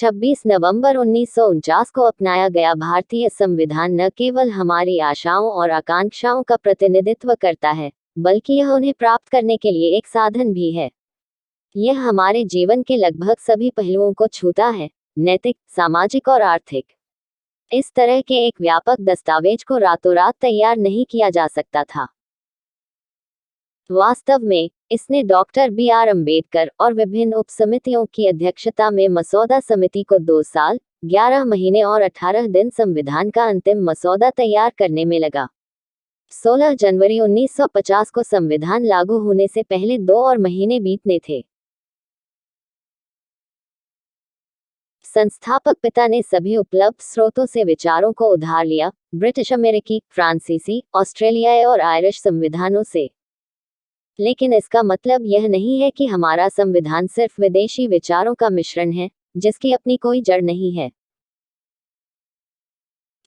26 नवंबर 1949 को अपनाया गया भारतीय संविधान न केवल हमारी आशाओं और आकांक्षाओं का प्रतिनिधित्व करता है, बल्कि यह उन्हें प्राप्त करने के लिए एक साधन भी है। यह हमारे जीवन के लगभग सभी पहलुओं को छूता है, नैतिक, सामाजिक और आर्थिक। इस तरह के एक व्यापक दस्तावेज को रातों रात तैयार नहीं किया जा सकता था। वास्तव में, इसने डॉक्टर बी.आर. अम्बेडकर और विभिन्न उपसमितियों की अध्यक्षता में मसौदा समिति को 2 साल, 11 महीने और 18 दिन संविधान का अंतिम मसौदा तैयार करने में लगा। 16 जनवरी 1950 को संविधान लागू होने से पहले 2 और महीने बीतने थे। संस्थापक पिता ने सभी उपलब्ध स्रोतों से विचारों को उधार लिया, ब्रिटिश, अमेरिकी, फ्रांसीसी, ऑस्ट्रेलियाई और आयरिश संविधानों से। लेकिन इसका मतलब यह नहीं है कि हमारा संविधान सिर्फ विदेशी विचारों का मिश्रण है, जिसकी अपनी कोई जड़ नहीं है।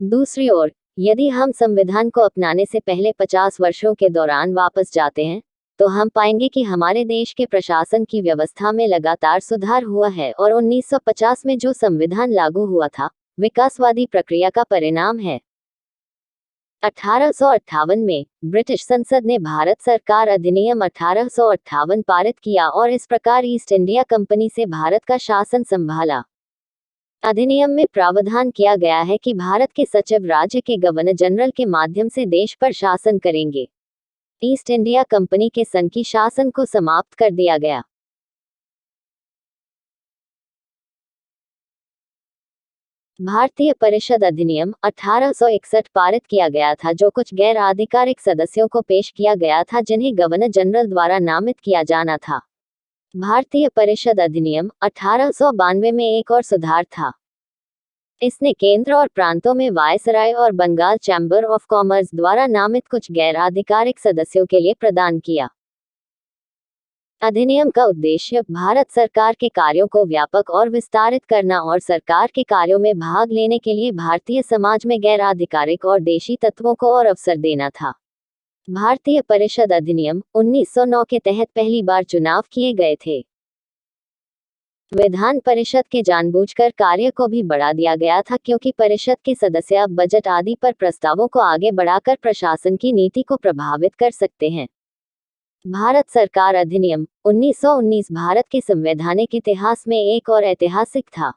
दूसरी ओर, यदि हम संविधान को अपनाने से पहले 50 वर्षों के दौरान वापस जाते हैं, तो हम पाएंगे कि हमारे देश के प्रशासन की व्यवस्था में लगातार सुधार हुआ है और 1950 में जो संविधान लागू हुआ था, विकासवादी प्रक्रिया का परिणाम है। 1858 में ब्रिटिश संसद ने भारत सरकार अधिनियम 1858 पारित किया और इस प्रकार ईस्ट इंडिया कंपनी से भारत का शासन संभाला। अधिनियम में प्रावधान किया गया है कि भारत के सचिव राज्य के गवर्नर जनरल के माध्यम से देश पर शासन करेंगे। ईस्ट इंडिया कंपनी के संघी शासन को समाप्त कर दिया गया। भारतीय परिषद अधिनियम 1861 पारित किया गया था, जो कुछ गैर आधिकारिक सदस्यों को पेश किया गया था जिन्हें गवर्नर जनरल द्वारा नामित किया जाना था। भारतीय परिषद अधिनियम 1892 में एक और सुधार था। इसने केंद्र और प्रांतों में वायसराय और बंगाल चैम्बर ऑफ कॉमर्स द्वारा नामित कुछ गैर आधिकारिक सदस्यों के लिए प्रदान किया। अधिनियम का उद्देश्य भारत सरकार के कार्यों को व्यापक और विस्तारित करना और सरकार के कार्यों में भाग लेने के लिए भारतीय समाज में गैर आधिकारिक और देशी तत्वों को और अवसर देना था। भारतीय परिषद अधिनियम 1909 के तहत पहली बार चुनाव किए गए थे। विधान परिषद के जानबूझकर कार्य को भी बढ़ा दिया गया था, क्योंकि परिषद के सदस्य अब बजट आदि पर प्रस्तावों को आगे बढ़ाकर प्रशासन की नीति को प्रभावित कर सकते हैं। भारत सरकार अधिनियम 1919 भारत के संवैधानिक इतिहास में एक और ऐतिहासिक था।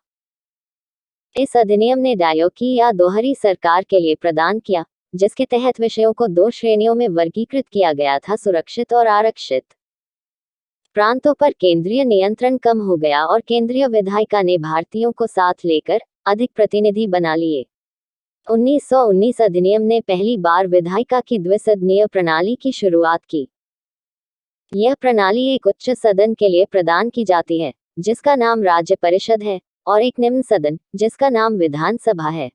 इस अधिनियम ने डायोकी या दोहरी सरकार के लिए प्रदान किया, जिसके तहत विषयों को 2 श्रेणियों में वर्गीकृत किया गया था, सुरक्षित और आरक्षित। प्रांतों पर केंद्रीय नियंत्रण कम हो गया और केंद्रीय विधायिका ने भारतीयों को साथ लेकर अधिक प्रतिनिधि बना लिए। 1919 अधिनियम ने पहली बार विधायिका की द्विसदनीय प्रणाली की शुरुआत की। यह प्रणाली एक उच्च सदन के लिए प्रदान की जाती है, जिसका नाम राज्य परिषद है, और एक निम्न सदन, जिसका नाम विधानसभा है।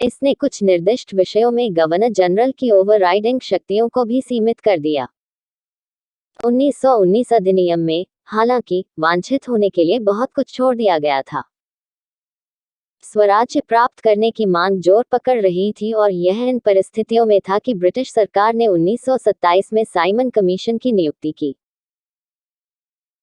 इसने कुछ निर्दिष्ट विषयों में गवर्नर जनरल की ओवरराइडिंग शक्तियों को भी सीमित कर दिया। 1919 अधिनियम में, हालांकि, वांछित होने के लिए बहुत कुछ छोड़ दिया गया था। स्वराज्य प्राप्त करने की मांग जोर पकड़ रही थी और यह इन परिस्थितियों में था कि ब्रिटिश सरकार ने 1927 में साइमन कमीशन की नियुक्ति की।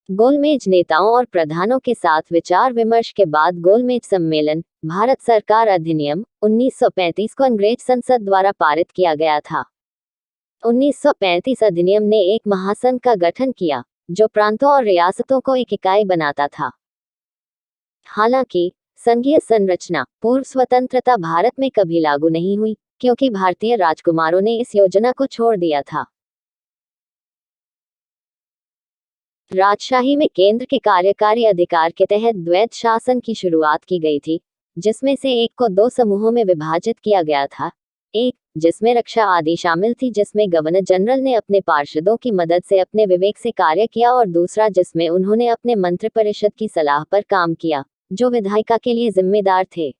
गोलमेज नेताओं और प्रधानों के साथ विचार विमर्श के बाद गोलमेज सम्मेलन, भारत सरकार अधिनियम 1935 को अंग्रेज संसद द्वारा पारित किया गया था। 1935 अधिनियम ने एक महासंघ का गठन किया, जो प्रांतों और रियासतों को एक इकाई बनाता था। हालांकि, संघीय संरचना पूर्व स्वतंत्रता भारत में कभी लागू नहीं हुई, क्योंकि भारतीय राजकुमारों ने इस योजना को छोड़ दिया था। राजशाही में केंद्र के कार्यकारी अधिकार के तहत द्वैध शासन की शुरुआत की गई थी, जिसमें से एक को 2 समूहों में विभाजित किया गया था। एक, जिसमें रक्षा आदि शामिल थी, जिसमें गवर्नर जनरल ने अपने पार्षदों की मदद से अपने विवेक से कार्य किया, और दूसरा जिसमें उन्होंने अपने मंत्रिपरिषद की सलाह पर काम किया, जो विधायिका के लिए जिम्मेदार थे।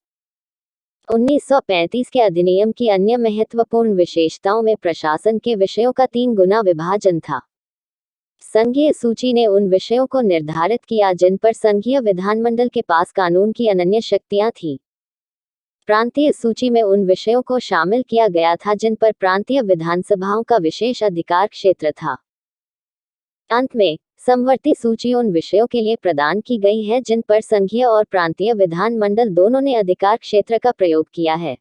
1935 के अधिनियम की अन्य महत्वपूर्ण विशेषताओं में प्रशासन के विषयों का 3 गुना विभाजन था। संघीय सूची ने उन विषयों को निर्धारित किया जिन पर संघीय विधानमंडल के पास कानून की अनन्य शक्तियां थीं। प्रांतीय सूची में उन विषयों को शामिल किया गया था जिन पर प्रांतीय विधानसभाओं का विशेष अधिकार क्षेत्र था। अंत में, समवर्ती सूची उन विषयों के लिए प्रदान की गई है जिन पर संघीय और प्रांतीय विधानमंडल दोनों ने अधिकार क्षेत्र का प्रयोग किया है।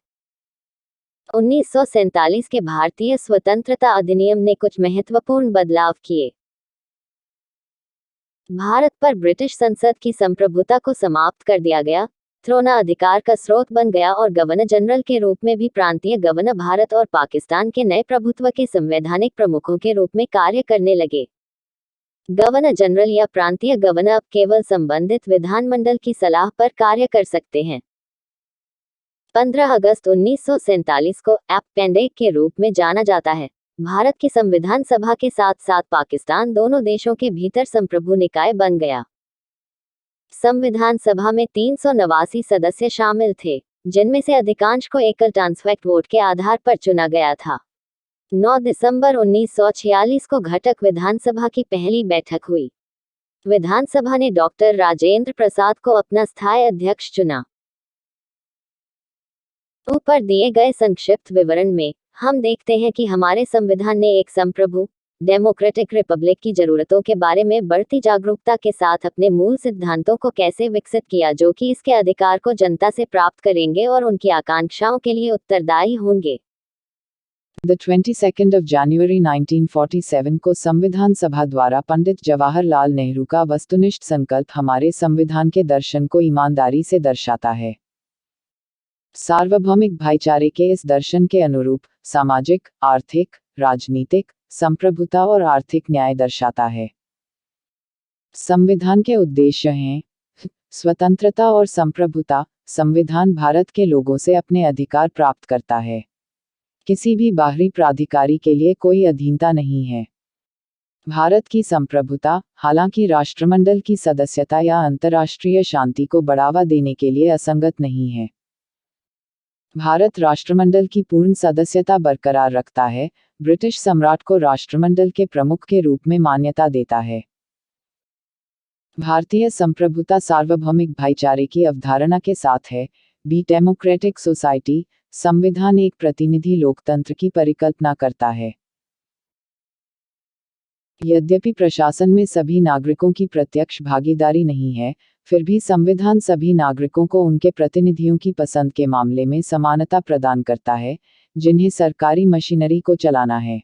1947 के भारतीय स्वतंत्रता अधिनियम ने कुछ महत्वपूर्ण बदलाव किए। भारत पर ब्रिटिश संसद की संप्रभुता को समाप्त कर दिया गया। थ्रोना अधिकार का स्रोत बन गया और गवर्नर जनरल के रूप में भी प्रांतीय गवर्नर भारत और पाकिस्तान के नए प्रभुत्व के संवैधानिक प्रमुखों के रूप में कार्य करने लगे। गवर्नर जनरल या प्रांतीय गवर्नर अब केवल संबंधित विधानमंडल की सलाह पर कार्य कर सकते हैं। 15 अगस्त 1947 को एपेंडिक्स के रूप में जाना जाता है। भारत की संविधान सभा के साथ साथ पाकिस्तान दोनों देशों के भीतर संप्रभु निकाय बन गया। संविधान सभा में 389 सदस्य शामिल थे, जिनमें से अधिकांश को एकल ट्रांसफैक्ट वोट के आधार पर चुना गया था। 9 दिसंबर 1946 को घटक विधानसभा की पहली बैठक हुई। विधानसभा ने डॉक्टर राजेंद्र प्रसाद को अपना स्थायी अध्यक्ष चुना। ऊपर दिए गए संक्षिप्त विवरण में हम देखते हैं कि हमारे संविधान ने एक संप्रभु डेमोक्रेटिक रिपब्लिक की जरूरतों के बारे में बढ़ती जागरूकता के साथ अपने मूल सिद्धांतों को कैसे विकसित किया, जो कि इसके अधिकार को जनता से प्राप्त करेंगे और उनकी आकांक्षाओं के लिए उत्तरदायी होंगे। The 22nd of January 1947 को संविधान सभा द्वारा पंडित जवाहरलाल नेहरू का वस्तुनिष्ठ संकल्प हमारे संविधान के दर्शन को ईमानदारी से दर्शाता है। सार्वभौमिक भाईचारे के इस दर्शन के अनुरूप सामाजिक, आर्थिक, राजनीतिक संप्रभुता और आर्थिक न्याय दर्शाता है। संविधान के उद्देश्य हैं स्वतंत्रता और संप्रभुता। संविधान भारत के लोगों से अपने अधिकार प्राप्त करता है। किसी भी बाहरी प्राधिकारी के लिए कोई अधीनता नहीं है। भारत की संप्रभुता, हालांकि राष्ट्रमंडल की सदस्यता या अंतर्राष्ट्रीय शांति को बढ़ावा देने के लिए असंगत नहीं है। भारत राष्ट्रमंडल की पूर्ण सदस्यता बरकरार रखता है, ब्रिटिश सम्राट को राष्ट्रमंडल के प्रमुख के रूप में मान्यता देता है। भारतीय संप्रभुता सार्वभौमिक भाईचारे की अवधारणा के साथ है। Be democratic society. संविधान एक प्रतिनिधि लोकतंत्र की परिकल्पना करता है। यद्यपि प्रशासन में सभी नागरिकों की प्रत्यक्ष भागीदारी नहीं है, फिर भी संविधान सभी नागरिकों को उनके प्रतिनिधियों की पसंद के मामले में समानता प्रदान करता है, जिन्हें सरकारी मशीनरी को चलाना है।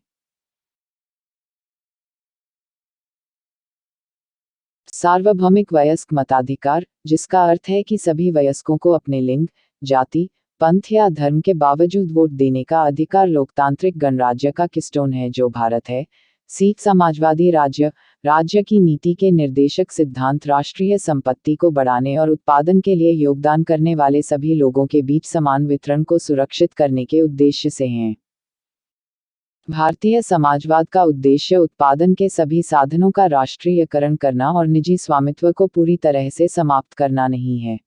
सार्वभौमिक वयस्क मताधिकार, जिसका अर्थ है कि सभी वयस्कों को अपने लिंग, जाति, पंथ या धर्म के बावजूद वोट देने का अधिकार लोकतांत्रिक गणराज्य का कीस्टोन है जो भारत है। सिख समाजवादी राज्य की नीति के निर्देशक सिद्धांत राष्ट्रीय संपत्ति को बढ़ाने और उत्पादन के लिए योगदान करने वाले सभी लोगों के बीच समान वितरण को सुरक्षित करने के उद्देश्य से हैं। भारतीय समाजवाद का उद्देश्य उत्पादन के सभी साधनों का राष्ट्रीयकरण करना और निजी स्वामित्व को पूरी तरह से समाप्त करना नहीं है।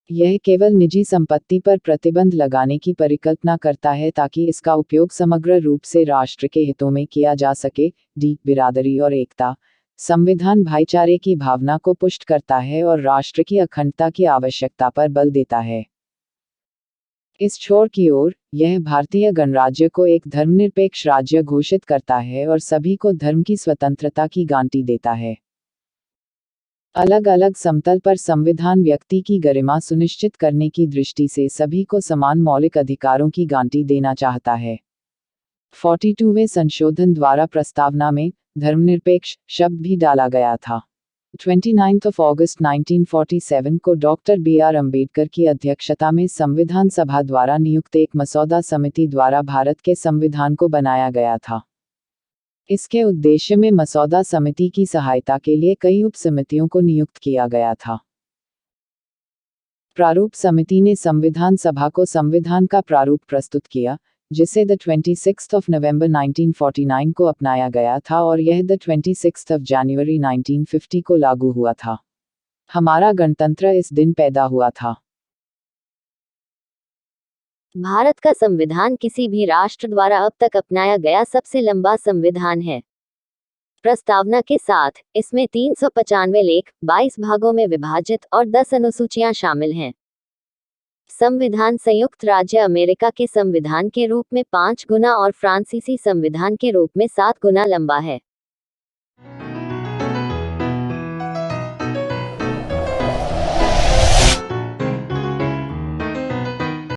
यह केवल निजी संपत्ति पर प्रतिबंध लगाने की परिकल्पना करता है ताकि इसका उपयोग समग्र रूप से राष्ट्र के हितों में किया जा सके। बिरादरी और एकता। संविधान भाईचारे की भावना को पुष्ट करता है और राष्ट्र की अखंडता की आवश्यकता पर बल देता है। इस छोर की ओर, यह भारतीय गणराज्य को एक धर्मनिरपेक्ष राज्य घोषित करता है और सभी को धर्म की स्वतंत्रता की गारंटी देता है। अलग अलग समतल पर संविधान व्यक्ति की गरिमा सुनिश्चित करने की दृष्टि से सभी को समान मौलिक अधिकारों की गारंटी देना चाहता है। 42वें संशोधन द्वारा प्रस्तावना में धर्मनिरपेक्ष शब्द भी डाला गया था। 29 अगस्त 1947 को डॉक्टर बी.आर. अम्बेडकर की अध्यक्षता में संविधान सभा द्वारा नियुक्त एक मसौदा समिति द्वारा भारत के संविधान को बनाया गया था। इसके उद्देश्य में मसौदा समिति की सहायता के लिए कई उप समितियों को नियुक्त किया गया था। प्रारूप समिति ने संविधान सभा को संविधान का प्रारूप प्रस्तुत किया, जिसे 26 नवंबर 1949 को अपनाया गया था और यह 26 जनवरी 1950 को लागू हुआ था। हमारा गणतंत्र इस दिन पैदा हुआ था। भारत का संविधान किसी भी राष्ट्र द्वारा अब तक अपनाया गया सबसे लंबा संविधान है। प्रस्तावना के साथ इसमें 395 लेख, 22 भागों में विभाजित और 10 अनुसूचियां शामिल हैं। संविधान संयुक्त राज्य अमेरिका के संविधान के रूप में 5 गुना और फ्रांसीसी संविधान के रूप में 7 गुना लंबा है।